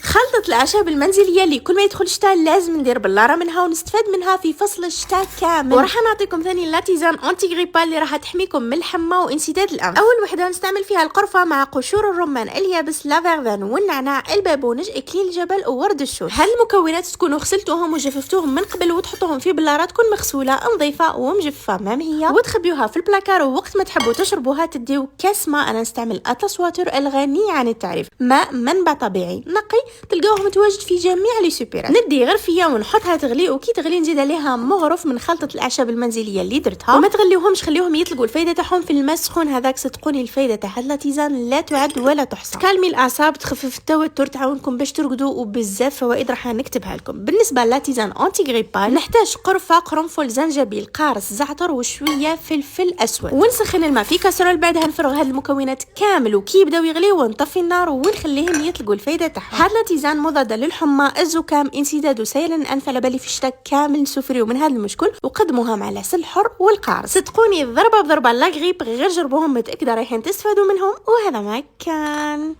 خلطة الأعشاب المنزلية اللي كل ما يدخل الشتاء لازم ندير بلارة منها ونستفاد منها في فصل الشتاء كامل. وراح نعطيكم ثاني لاتيزان أنتي غريبال اللي راح تحميكم من الحمى وانسداد الأنف. أول وحدة نستعمل فيها القرفة مع قشور الرمان اليابس لافيردان والنعناع البابونج إكليل الجبل وورد الشوش. هالمكونات تكونوا غسلتوهم وجففتوهم من قبل وتحطوهم في بلارة تكون مغسولة نظيفة ومجففة مامية وتخبيوها في البلاكار، ووقت ما تحبوا تشربوها تديو كاس ماء. أنا نستعمل أطلس واتر الغني عن التعريف، ماء منبع طبيعي نقي تلقاوه متواجد في جميع لي سوبرات. ندي غرفيه ونحطها تغلي، وكي تغلي نزيد عليها مغرف من خلطه الاعشاب المنزليه اللي درتها، وما تغليوهمش خليوهم يطلقوا الفايده تاعهم في الماء السخون هذاك. صدقوني الفايده تاع هاد لاتيزان لا تعد ولا تحصى، تكالمي الاعصاب، تخفف التوتر، تعاونكم باش ترقدوا، وبزاف فوائد راح نكتبها لكم. بالنسبه لاتيزان انتي غريبال نحتاج قرفه، قرنفل، زنجبيل، قارص، زعتر وشويه فلفل اسود، ونسخن الماء في كاسرول. بعدها نفرغ هاد المكونات كامل وكي يبداو يغليو ونطفي النار ونخليهم يطلقوا الفايده تاعهم. هاد لاتيزان مضاده للحمى، الزكام، انسداد وسيل الانف. على بالي في الشتاء كامل نسوفريو من هذا المشكل، وقدموها مع العسل الحر والقارص. صدقوني ضربه بضربه لا غريب، غير جربوهم متاكده رايحين تستفادوا منهم. وهذا ما كان.